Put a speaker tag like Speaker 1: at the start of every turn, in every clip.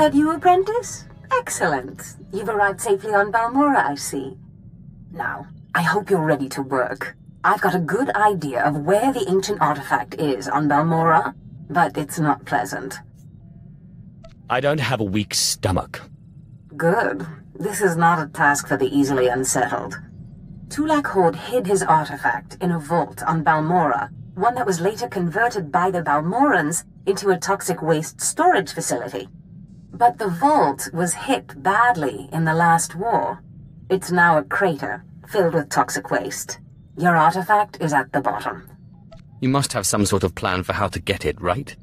Speaker 1: that you, apprentice? Excellent. You've arrived safely on Balmorra, I see. Now, I hope you're ready to work. I've got a good idea of where the ancient artifact is on Balmorra, but it's not pleasant.
Speaker 2: I don't have a weak stomach.
Speaker 1: Good. This is not a task for the easily unsettled. Tulak Hord hid his artifact in a vault on Balmorra, one that was later converted by the Balmorrans into a toxic waste storage facility. But the vault was hit badly in the last war. It's now a crater filled with toxic waste. Your artifact is at the bottom.
Speaker 2: You must have some sort of plan for how to get it, right?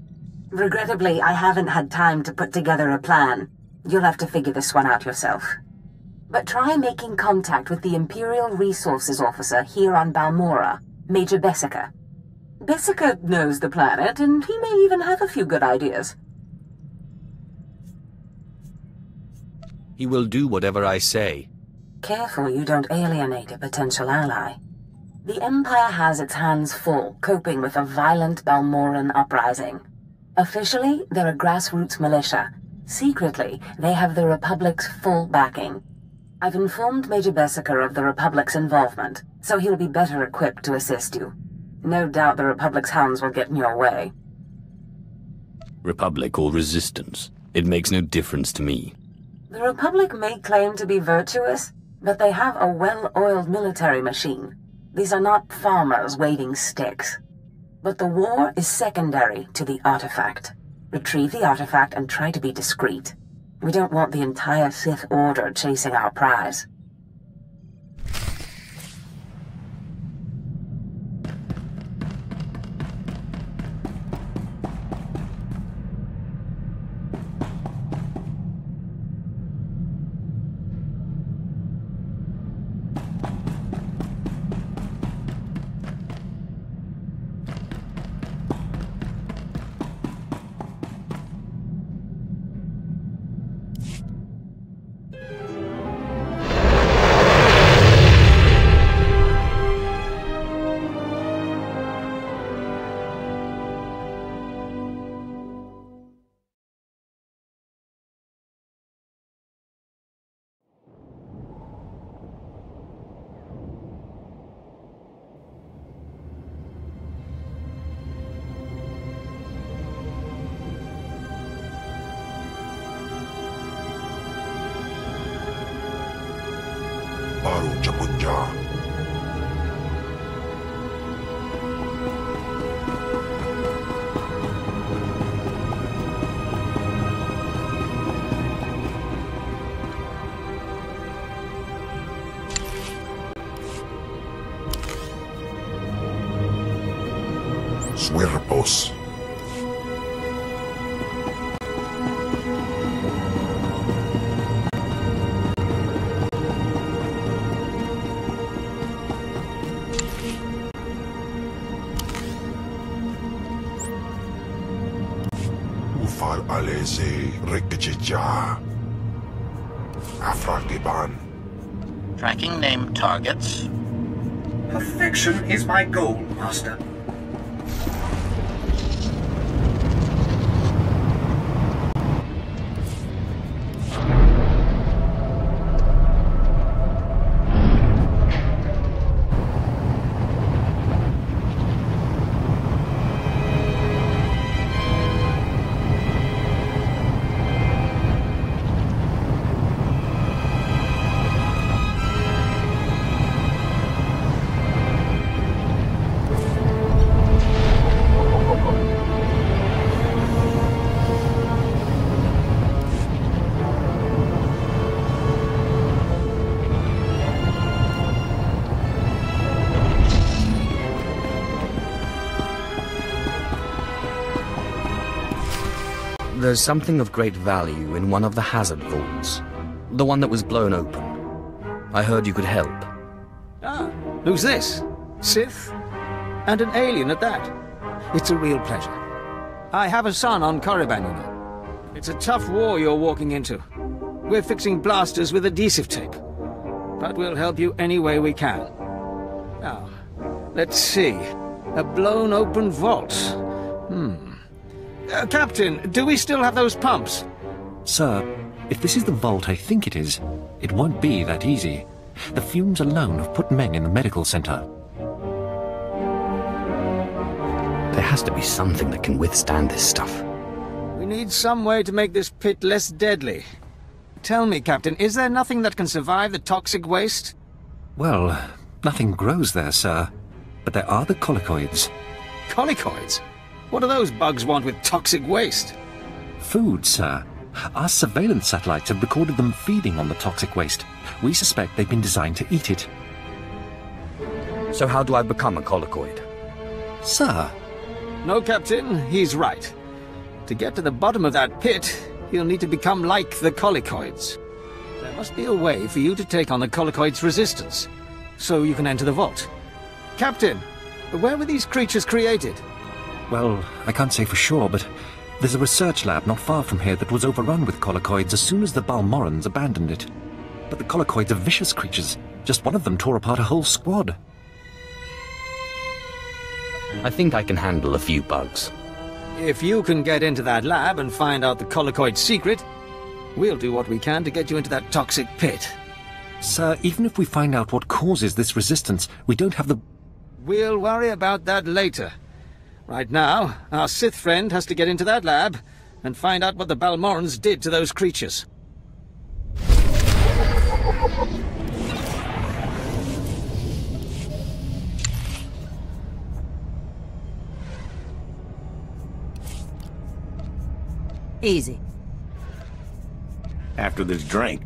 Speaker 1: Regrettably, I haven't had time to put together a plan. You'll have to figure this one out yourself. But try making contact with the Imperial Resources Officer here on Balmorra, Major Bessica. Bessica knows the planet, and he may even have a few good ideas.
Speaker 2: He will do whatever I say.
Speaker 1: Careful you don't alienate a potential ally. The Empire has its hands full coping with a violent Balmorran uprising. Officially, they're a grassroots militia. Secretly, they have the Republic's full backing. I've informed Major Bessica of the Republic's involvement, so he'll be better equipped to assist you. No doubt the Republic's hounds will get in your way.
Speaker 2: Republic or resistance, it makes no difference to me.
Speaker 1: The Republic may claim to be virtuous, but they have a well-oiled military machine. These are not farmers waving sticks. But the war is secondary to the artifact. Retrieve the artifact and try to be discreet. We don't want the entire Sith Order chasing our prize.
Speaker 3: Suerpos. Ufal alese rekichicha. Afrakiban.
Speaker 4: Tracking name targets.
Speaker 5: Perfection is my goal, Master.
Speaker 2: There's something of great value in one of the hazard vaults. The one that was blown open. I heard you could help.
Speaker 6: Ah, who's this? Sith? And an alien at that. It's a real pleasure. I have a son on Korriban, you know. It's a tough war you're walking into. We're fixing blasters with adhesive tape. But we'll help you any way we can. Now, let's see. A blown open vault. Captain, do we still have those pumps?
Speaker 7: Sir, if this is the vault I think it is, it won't be that easy. The fumes alone have put men in the medical center.
Speaker 2: There has to be something that can withstand this stuff.
Speaker 6: We need some way to make this pit less deadly. Tell me, Captain, is there nothing that can survive the toxic waste?
Speaker 7: Well, nothing grows there, sir. But there are the colicoids.
Speaker 6: Colicoids? What do those bugs want with toxic waste?
Speaker 7: Food, sir. Our surveillance satellites have recorded them feeding on the toxic waste. We suspect they've been designed to eat it.
Speaker 2: So how do I become a colicoid?
Speaker 7: Sir?
Speaker 6: No, Captain, he's right. To get to the bottom of that pit, you'll need to become like the colicoids. There must be a way for you to take on the colicoids' resistance, so you can enter the vault. Captain, where were these creatures created?
Speaker 7: Well, I can't say for sure, but there's a research lab not far from here that was overrun with colicoids as soon as the Balmorrans abandoned it. But the colicoids are vicious creatures. Just one of them tore apart a whole squad.
Speaker 2: I think I can handle a few bugs.
Speaker 6: If you can get into that lab and find out the colicoid secret, we'll do what we can to get you into that toxic pit.
Speaker 7: Sir, even if we find out what causes this resistance, we don't have the...
Speaker 6: We'll worry about that later. Right now, our Sith friend has to get into that lab and find out what the Balmorrans did to those creatures.
Speaker 8: Easy.
Speaker 9: After this drink.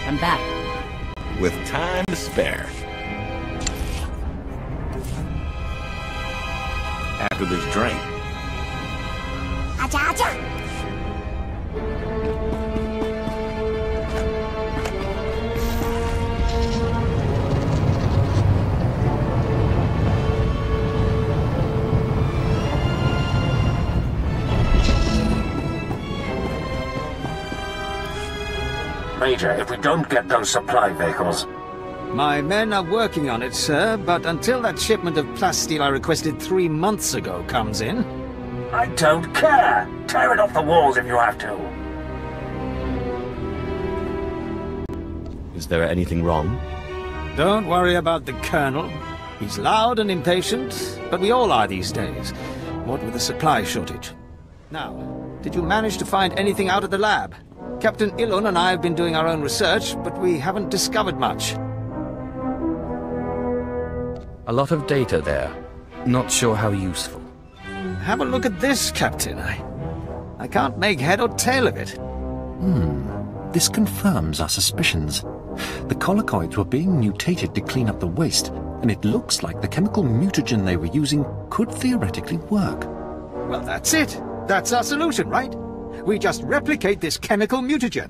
Speaker 8: I'm back.
Speaker 9: With time to spare. After this drink.
Speaker 10: Acha, acha.
Speaker 5: Major, if we don't get those supply vehicles...
Speaker 6: My men are working on it, sir, but until that shipment of plasteel I requested 3 months ago comes in...
Speaker 5: I don't care! Tear it off the walls if you have to!
Speaker 2: Is there anything wrong?
Speaker 6: Don't worry about the Colonel. He's loud and impatient, but we all are these days, what with the supply shortage. Now, did you manage to find anything out of the lab? Captain Ilun and I have been doing our own research, but we haven't discovered much.
Speaker 2: A lot of data there. Not sure how useful.
Speaker 6: Have a look at this, Captain. I can't make head or tail of it.
Speaker 7: This confirms our suspicions. The collocoids were being mutated to clean up the waste, and it looks like the chemical mutagen they were using could theoretically work.
Speaker 6: Well, that's it. That's our solution, right? We just replicate this chemical mutagen.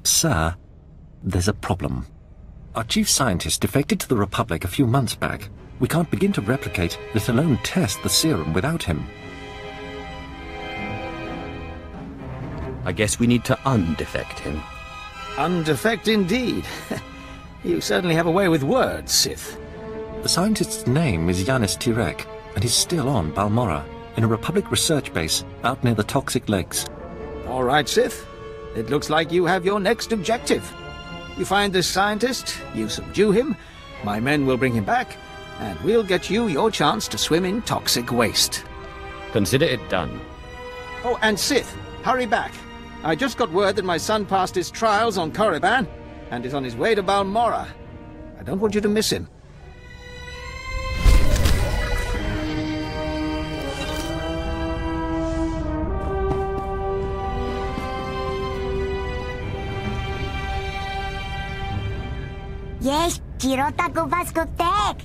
Speaker 7: Sir, there's a problem. Our chief scientist defected to the Republic a few months back. We can't begin to replicate, let alone test the serum without him.
Speaker 2: I guess we need to undefect him.
Speaker 6: Undefect indeed. You certainly have a way with words, Sith.
Speaker 7: The scientist's name is Yanis Tirek, and he's still on Balmorra, in a Republic research base out near the Toxic Lakes.
Speaker 6: All right, Sith. It looks like you have your next objective. You find this scientist, you subdue him, my men will bring him back, and we'll get you your chance to swim in toxic waste.
Speaker 2: Consider it done.
Speaker 6: Oh, and Sith, hurry back. I just got word that my son passed his trials on Korriban, and is on his way to Balmorra. I don't want you to miss him.
Speaker 10: Yes, Chirota Kubaskutek.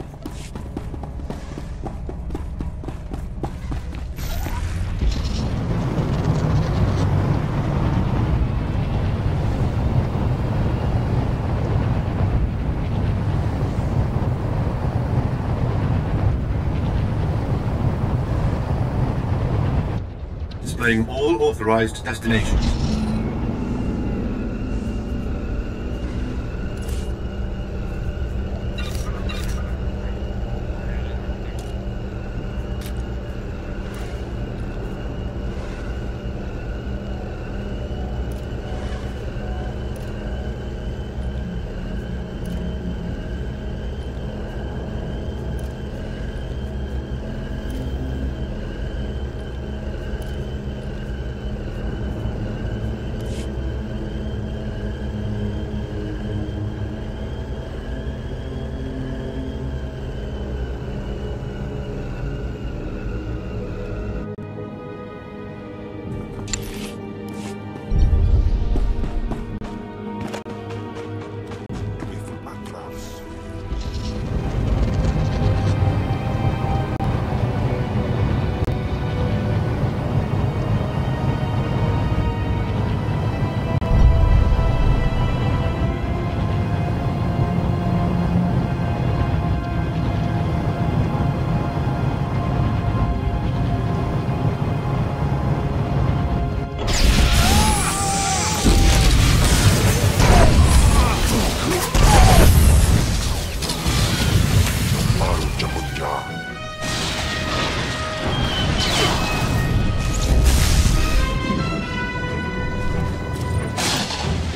Speaker 11: Displaying all authorized destinations.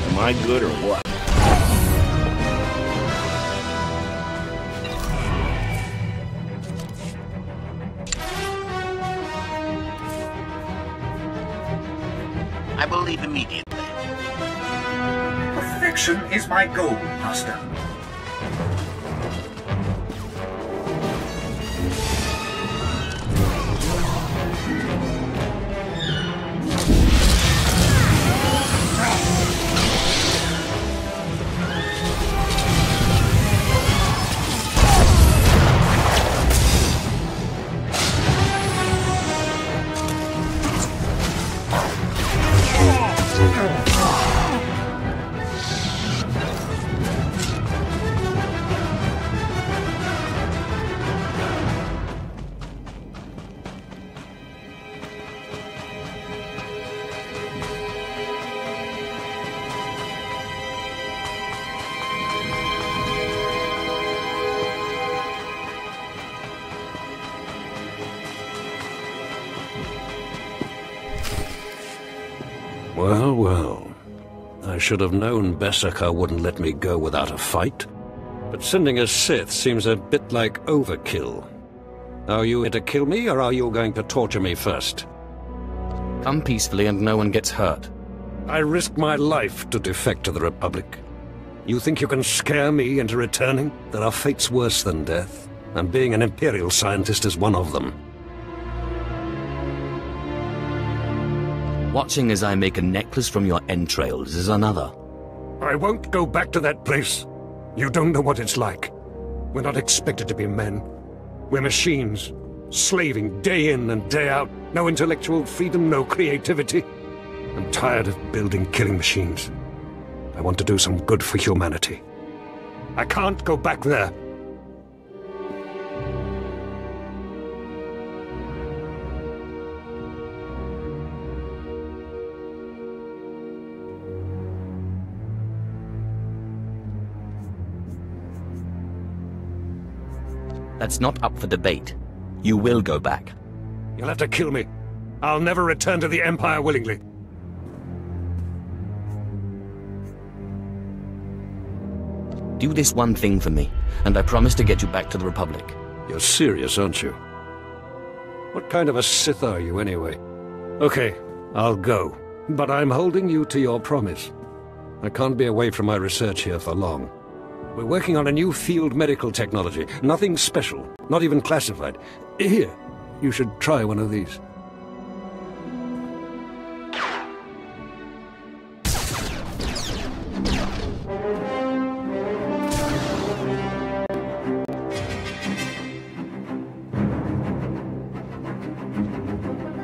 Speaker 9: Am I good or what?
Speaker 4: I believe immediately.
Speaker 5: Perfection is my goal, Master.
Speaker 8: Well, well. I should have known Berserker wouldn't let me go without a fight. But sending a Sith seems a bit like overkill. Are you here to kill me, or are you going to torture me first?
Speaker 2: Come peacefully and no one gets hurt.
Speaker 8: I risked my life to defect to the Republic. You think you can scare me into returning? There are fates worse than death, and being an Imperial scientist is one of them.
Speaker 2: Watching as I make a necklace from your entrails is another.
Speaker 8: I won't go back to that place. You don't know what it's like. We're not expected to be men. We're machines, slaving day in and day out. No intellectual freedom, no creativity. I'm tired of building killing machines. I want to do some good for humanity. I can't go back there.
Speaker 2: That's not up for debate. You will go back.
Speaker 8: You'll have to kill me. I'll never return to the Empire willingly.
Speaker 2: Do this one thing for me, and I promise to get you back to the Republic.
Speaker 8: You're serious, aren't you? What kind of a Sith are you, anyway? Okay, I'll go. But I'm holding you to your promise. I can't be away from my research here for long. We're working on a new field medical technology. Nothing special, not even classified. Here, you should try one of these.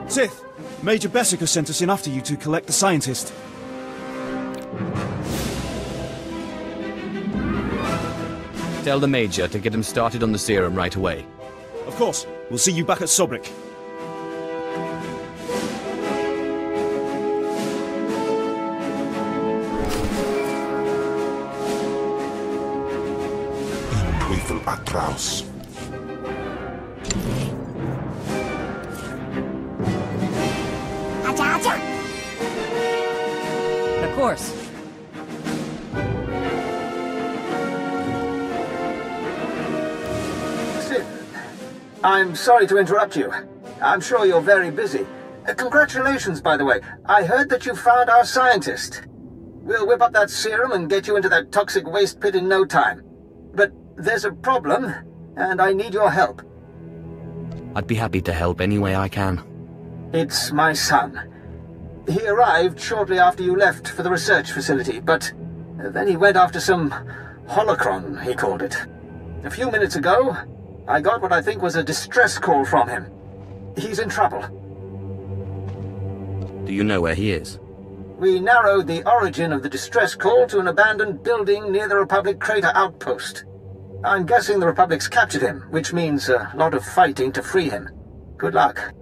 Speaker 12: Sith! Major Berserker sent us in after you to collect the scientist.
Speaker 2: Tell the Major to get him started on the serum right away.
Speaker 12: Of course. We'll see you back at Sobrik.
Speaker 3: In Teufel atraus.
Speaker 10: Acha, acha.
Speaker 13: Of course.
Speaker 5: I'm sorry to interrupt you. I'm sure you're very busy. Congratulations, by the way. I heard that you found our scientist. We'll whip up that serum and get you into that toxic waste pit in no time. But there's a problem, and I need your help.
Speaker 2: I'd be happy to help any way I can.
Speaker 5: It's my son. He arrived shortly after you left for the research facility, but then he went after some holocron, he called it. A few minutes ago, I got what I think was a distress call from him. He's in trouble.
Speaker 2: Do you know where he is?
Speaker 5: We narrowed the origin of the distress call to an abandoned building near the Republic crater outpost. I'm guessing the Republic's captured him, which means a lot of fighting to free him. Good luck.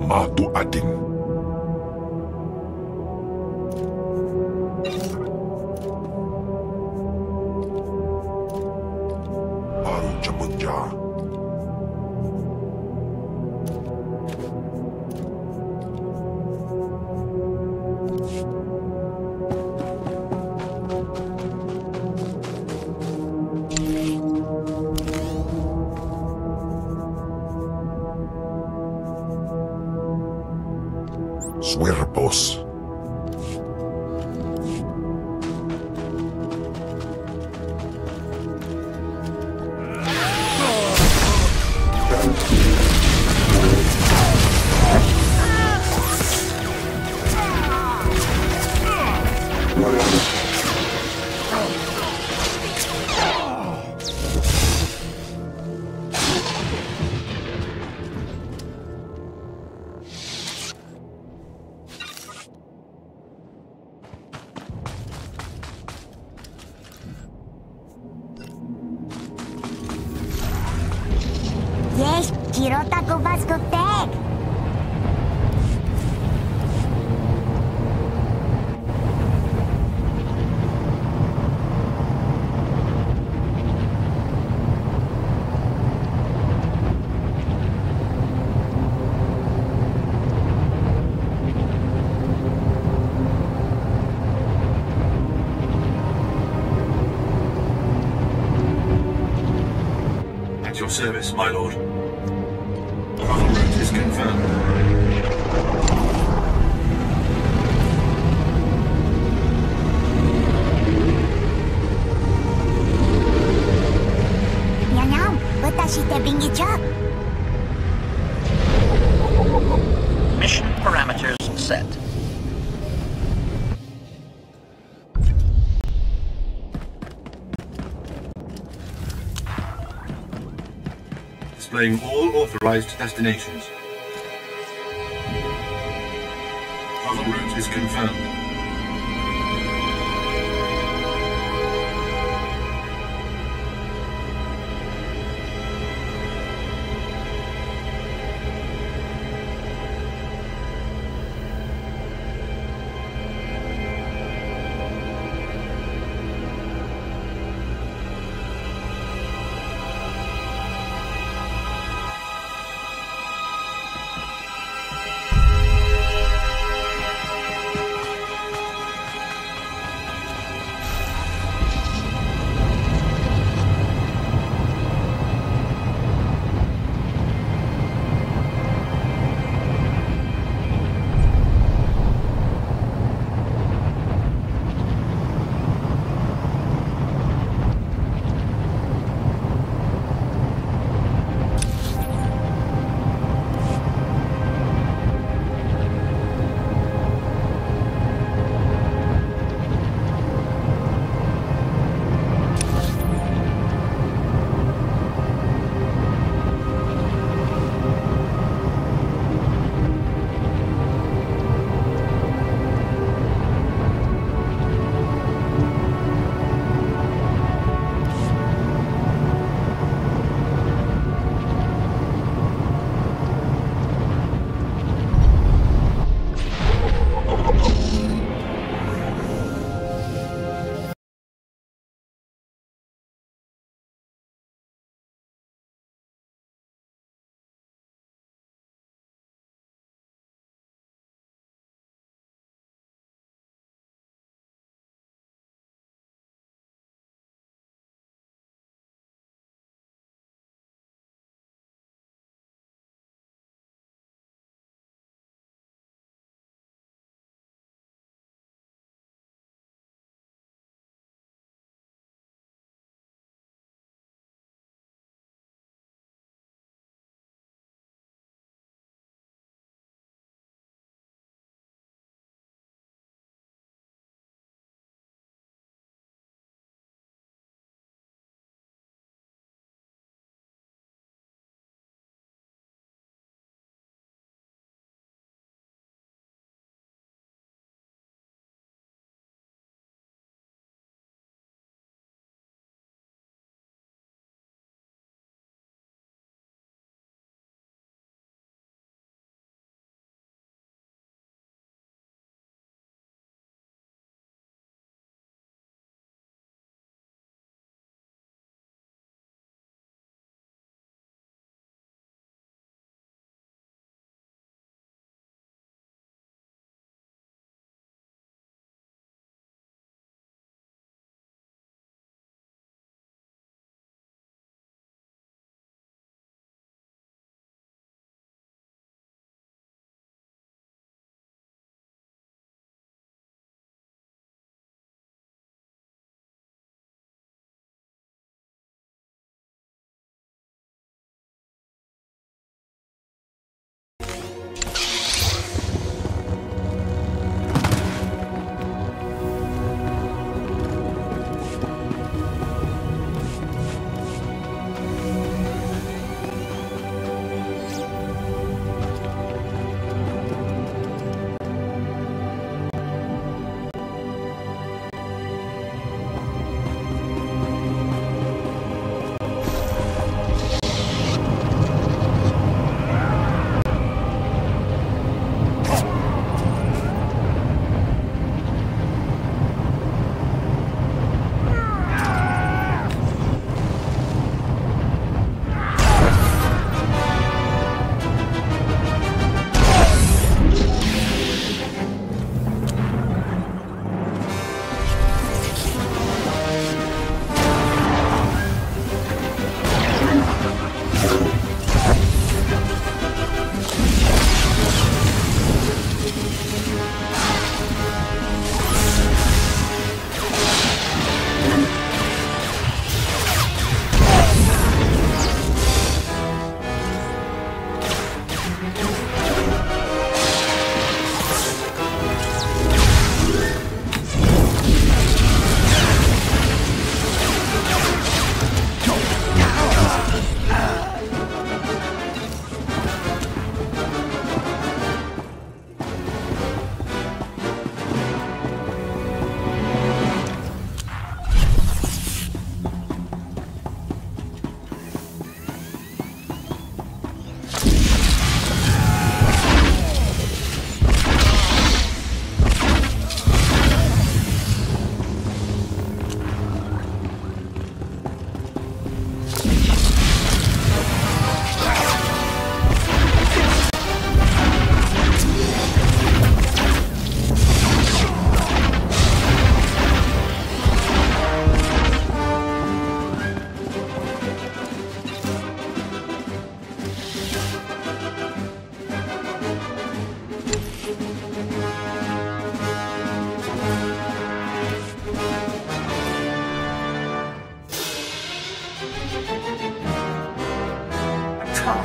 Speaker 3: Matu ating. Baru cepet ja. Swerpos.
Speaker 10: Yes, Kirota Kubaskutek.
Speaker 11: your service, my lord. Travel route is confirmed.
Speaker 4: Mission parameters set.
Speaker 11: Displaying all authorized destinations. Travel route is confirmed.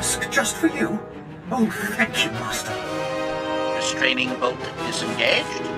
Speaker 11: task just for you? Oh, thank you, Master.
Speaker 4: Restraining bolt disengaged.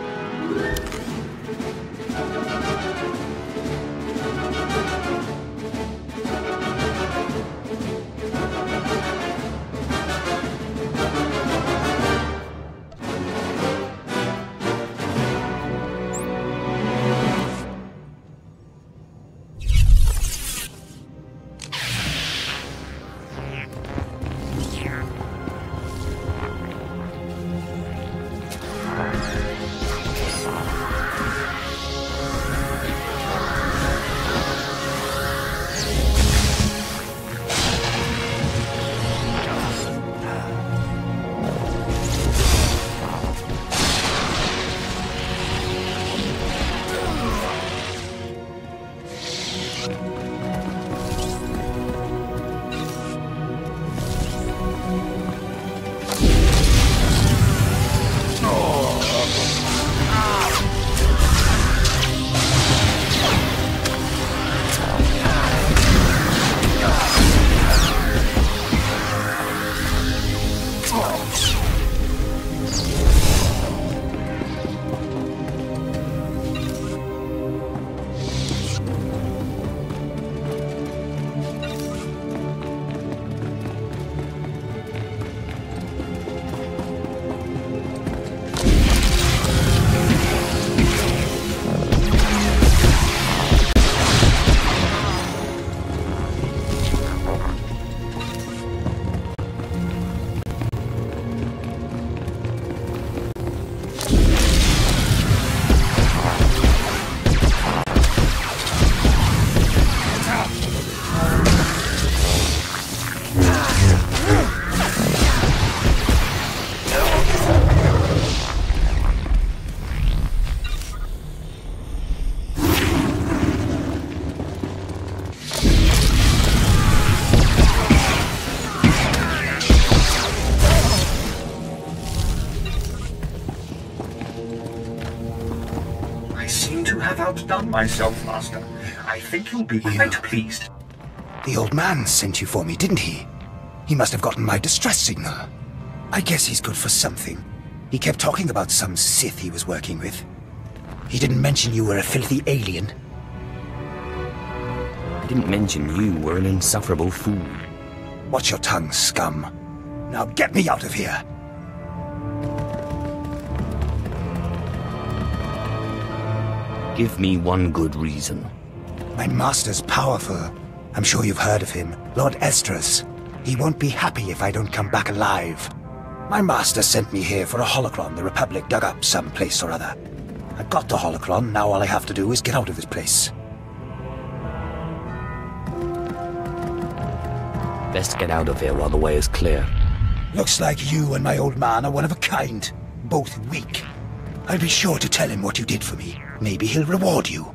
Speaker 11: Outdone myself, Master. I think you'll be quite pleased.
Speaker 13: The old man sent you for me, didn't he? He must have gotten my distress signal. I guess he's good for something. He kept talking about some Sith he was working with. He didn't mention you were a filthy alien.
Speaker 2: I didn't mention you were an insufferable fool.
Speaker 13: Watch your tongue, scum. Now get me out of here!
Speaker 2: Give me one good reason.
Speaker 13: My master's powerful. I'm sure you've heard of him. Lord Estras. He won't be happy if I don't come back alive. My master sent me here for a holocron the Republic dug up someplace or other. I've got the holocron, now all I have to do is get out of this place.
Speaker 2: Best get out of here while the way is clear.
Speaker 13: Looks like you and my old man are one of a kind. Both weak. I'll be sure to tell him what you did for me. Maybe he'll reward you.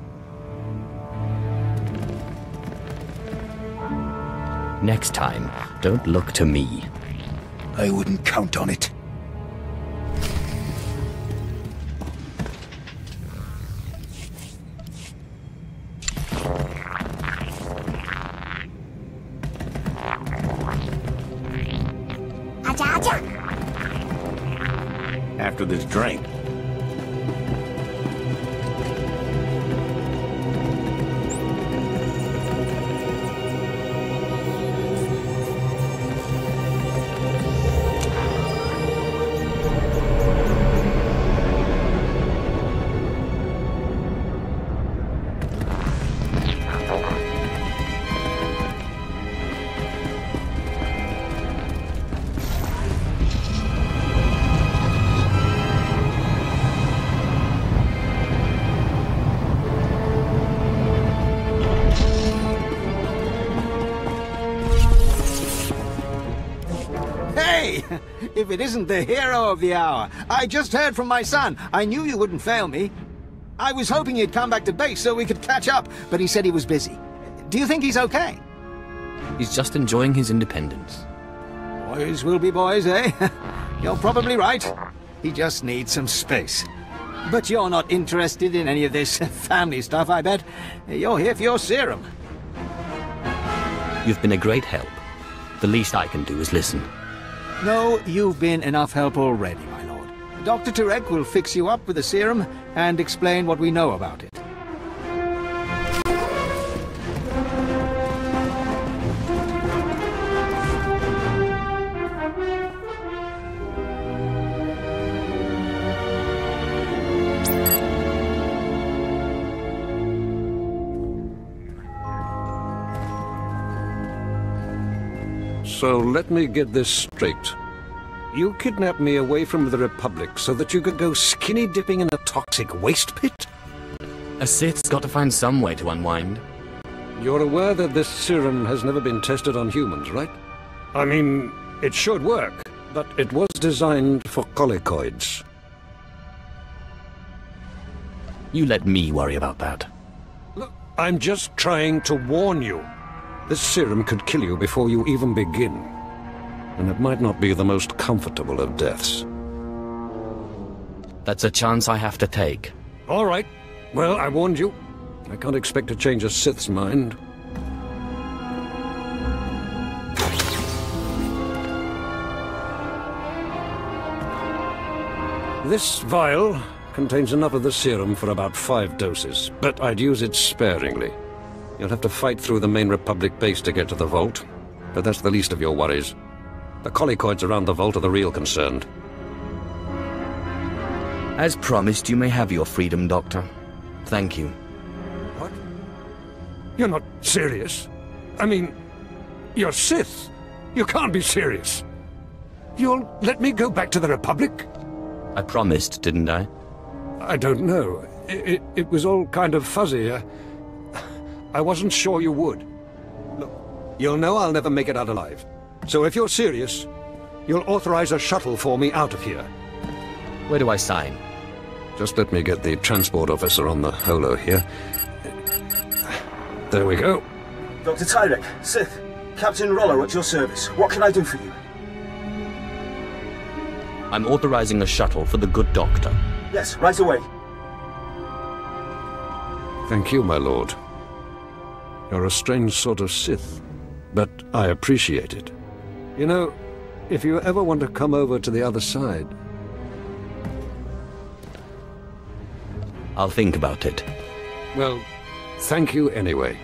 Speaker 2: Next time, don't look to me.
Speaker 13: I wouldn't count on it.
Speaker 9: After this drink.
Speaker 6: If it isn't the hero of the hour. I just heard from my son. I knew you wouldn't fail me. I was hoping he'd come back to base so we could catch up, but he said he was busy. Do you think he's okay?
Speaker 2: He's just enjoying his independence.
Speaker 6: Boys will be boys, eh? You're probably right. He just needs some space. But you're not interested in any of this family stuff, I bet. You're here for your serum.
Speaker 2: You've been a great help. The least I can do is listen.
Speaker 6: No, you've been enough help already, my lord. Dr. Turek will fix you up with the serum and explain what we know about it.
Speaker 8: So let me get this straight. You kidnapped me away from the Republic so that you could go skinny dipping in a toxic waste pit?
Speaker 2: A Sith's got to find some way to unwind.
Speaker 8: You're aware that this serum has never been tested on humans, right? I mean, it should work, but it was designed for colicoids.
Speaker 2: You let me worry about that.
Speaker 8: Look, I'm just trying to warn you. This serum could kill you before you even begin. And it might not be the most comfortable of deaths.
Speaker 2: That's a chance I have to take.
Speaker 8: All right. Well, I warned you. I can't expect to change a Sith's mind. This vial contains enough of the serum for about 5 doses, but I'd use it sparingly. You'll have to fight through the main Republic base to get to the vault, but that's the least of your worries. The colicoids around the vault are the real concern.
Speaker 2: As promised, you may have your freedom, Doctor. Thank you.
Speaker 8: What? You're not serious? I mean, you're Sith. You can't be serious. You'll let me go back to the Republic?
Speaker 2: I promised, didn't I?
Speaker 8: I don't know. It was all kind of fuzzy. I wasn't sure you would. Look, you'll know I'll never make it out alive. So if you're serious, you'll authorize a shuttle for me out of here.
Speaker 2: Where do I sign?
Speaker 8: Just let me get the transport officer on the holo here. There we go.
Speaker 5: Dr. Tyrek, Sith, Captain Rollo at your service. What can I do for you?
Speaker 2: I'm authorizing a shuttle for the good doctor.
Speaker 5: Yes, right away.
Speaker 8: Thank you, my lord. You're a strange sort of Sith, but I appreciate it. You know, if you ever want to come over to the other side...
Speaker 2: I'll think about it.
Speaker 8: Well, thank you anyway.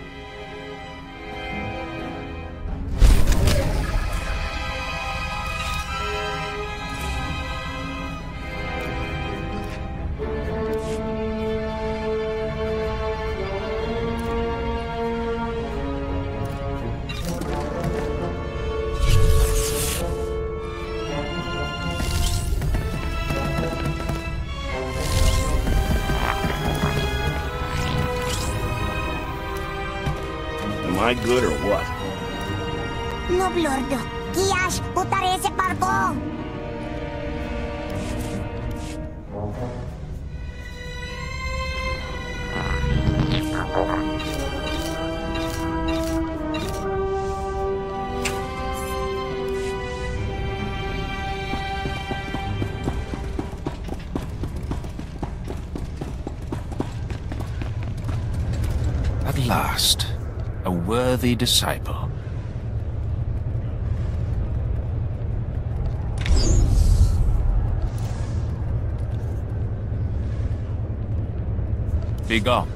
Speaker 9: Am I good or what?
Speaker 10: No, Lordo. Kiash, utare ese barco.
Speaker 14: At last, a worthy disciple. Be gone.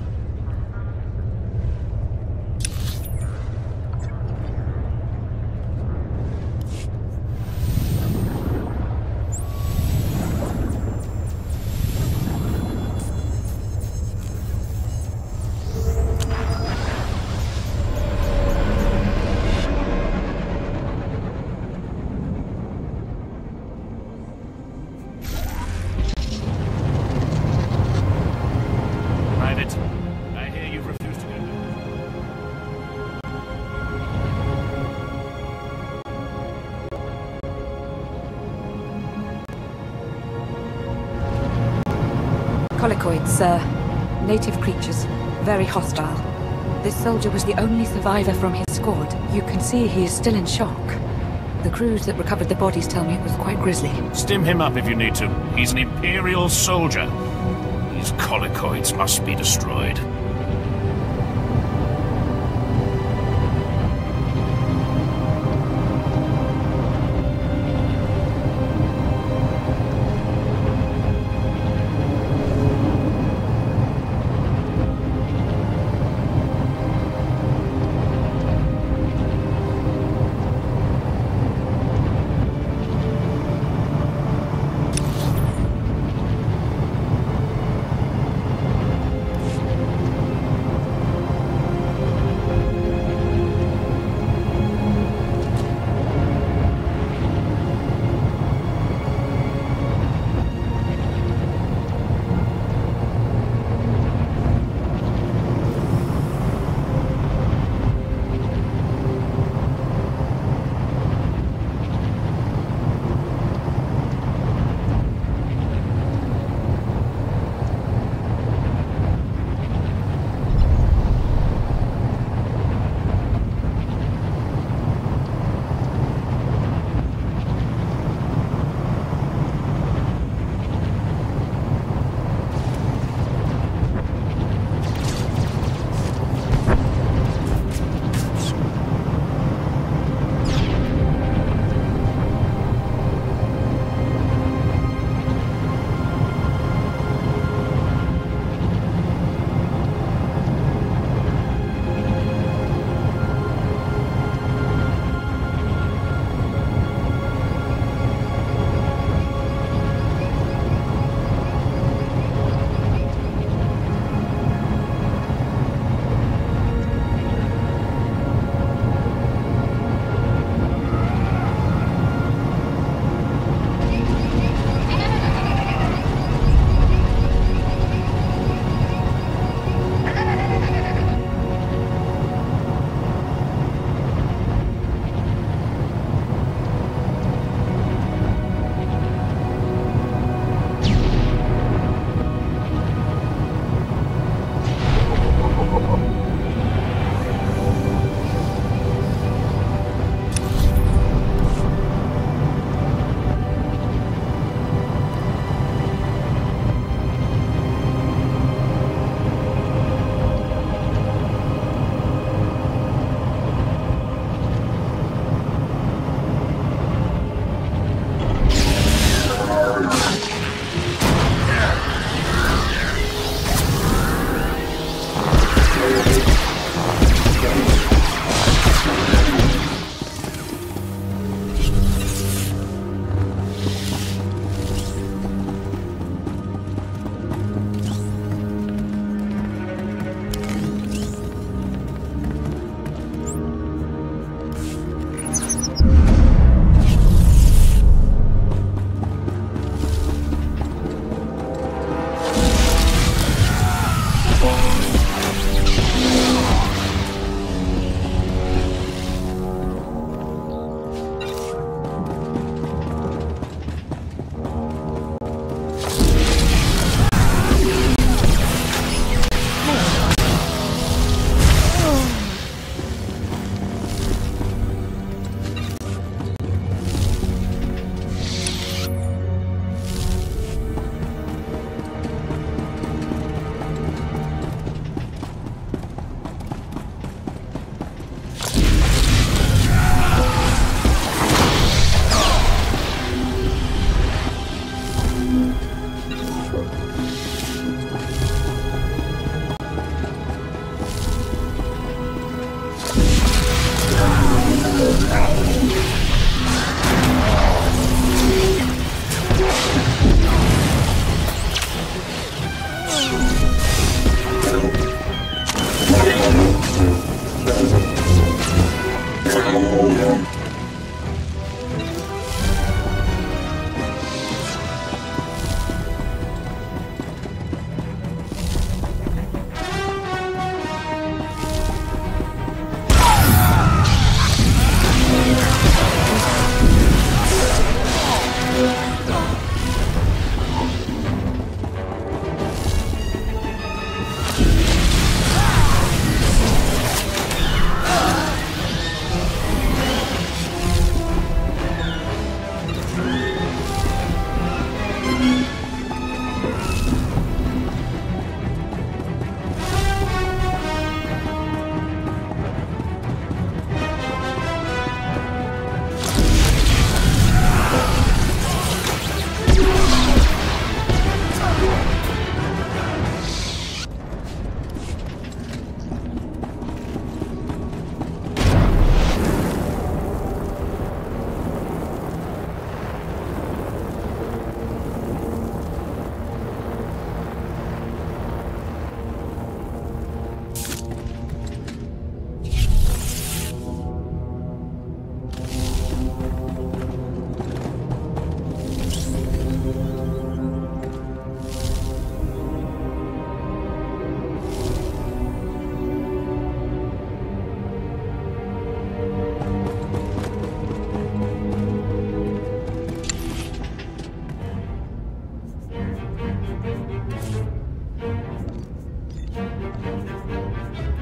Speaker 15: Colicoids, sir. Native creatures. Very hostile. This soldier was the only survivor from his squad. You can see he is still in shock. The crews that recovered the bodies tell me it was quite grisly.
Speaker 14: Stim him up if you need to. He's an Imperial soldier. These colicoids must be destroyed.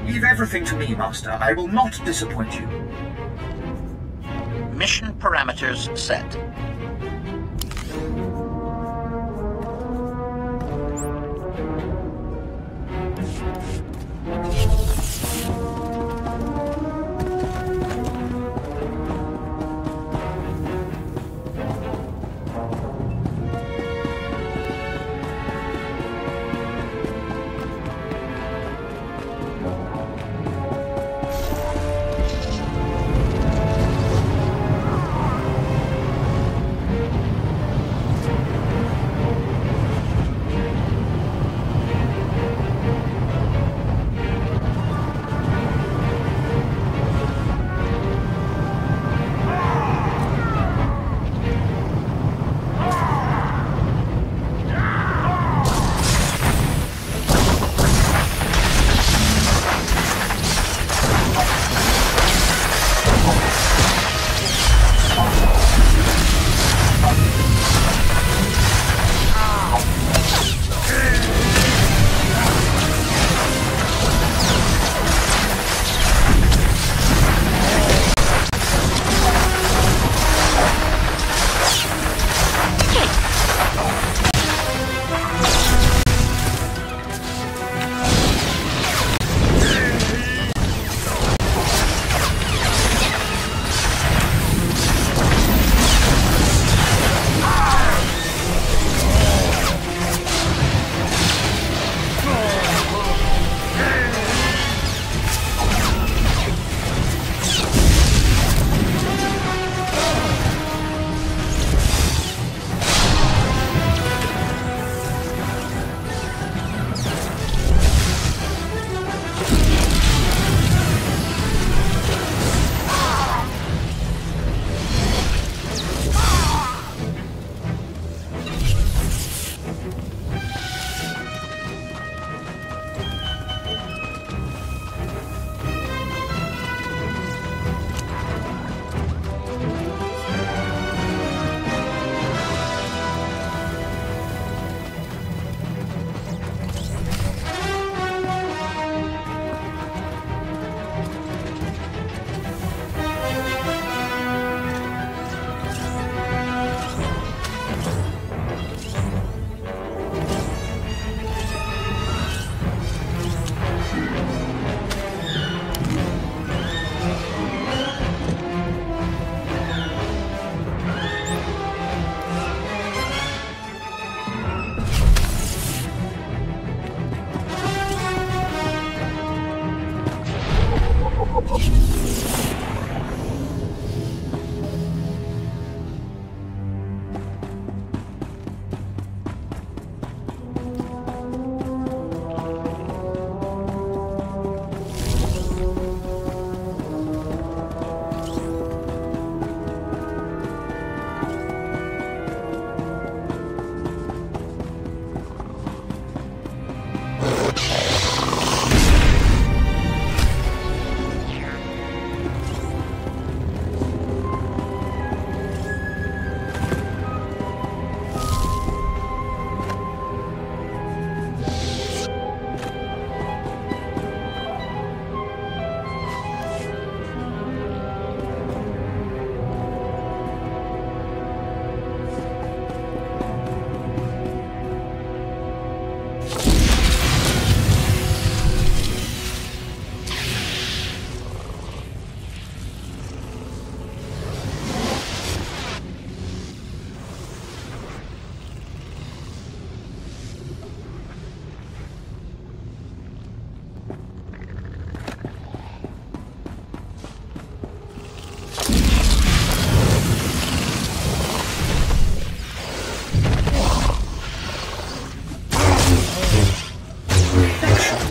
Speaker 11: Leave everything to me, Master. I will not disappoint you.
Speaker 4: Mission parameters set.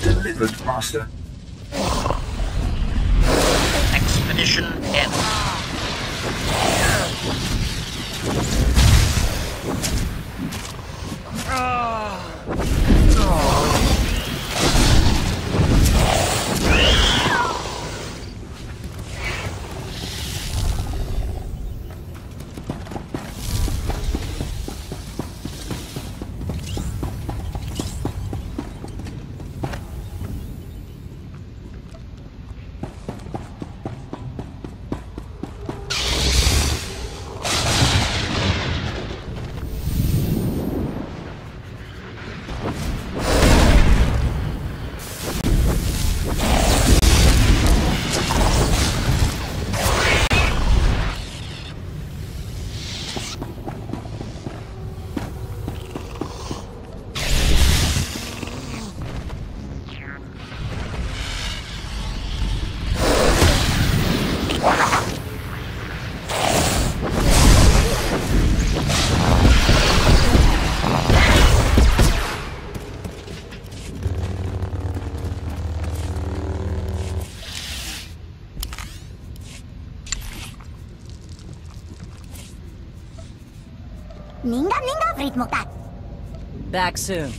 Speaker 11: Delivered, Master.
Speaker 4: Expedition end.
Speaker 10: Ninga Fritmotat.
Speaker 16: Back soon.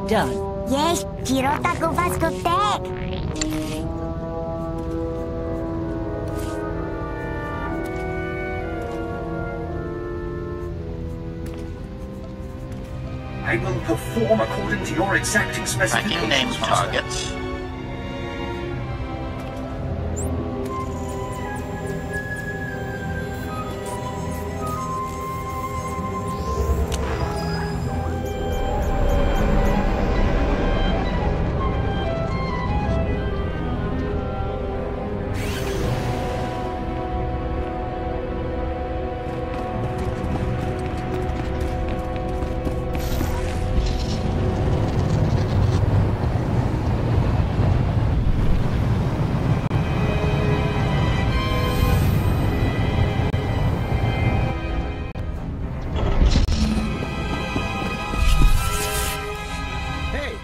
Speaker 16: Done.
Speaker 10: Yes, Chirota Kufaskutek.
Speaker 11: I will perform according to your exacting specifications.
Speaker 4: Tracking name targets.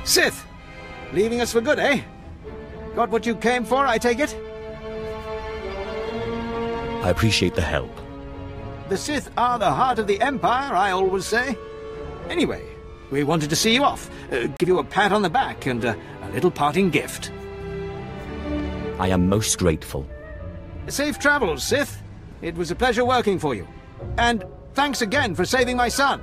Speaker 6: Sith! Leaving us for good, eh? Got what you came for, I take it?
Speaker 2: I appreciate the help.
Speaker 6: The Sith are the heart of the Empire, I always say. Anyway, we wanted to see you off, give you a pat on the back and a little parting gift.
Speaker 2: I am most grateful.
Speaker 6: Safe travels, Sith. It was a pleasure working for you. And thanks again for saving my son.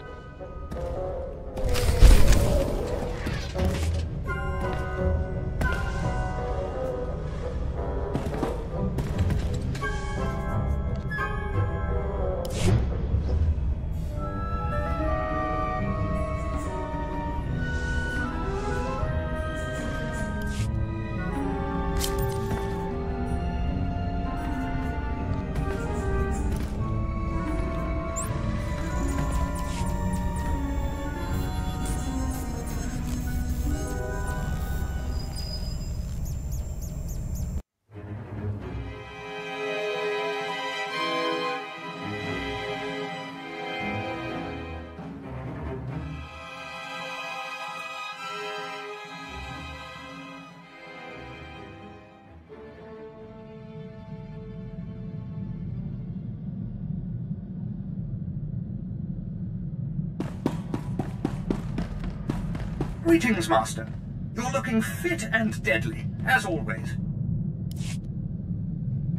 Speaker 11: Greetings, Master. You're looking fit and deadly, as always.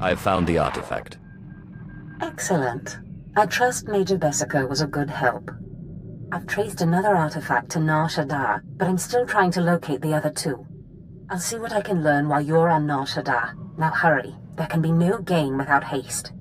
Speaker 2: I have found the artifact.
Speaker 1: Excellent. I trust Major Bessica was a good help. I've traced another artifact to Nar Shaddaa, but I'm still trying to locate the other two. I'll see what I can learn while you're on Nar Shaddaa. Now hurry. There can be no gain without haste.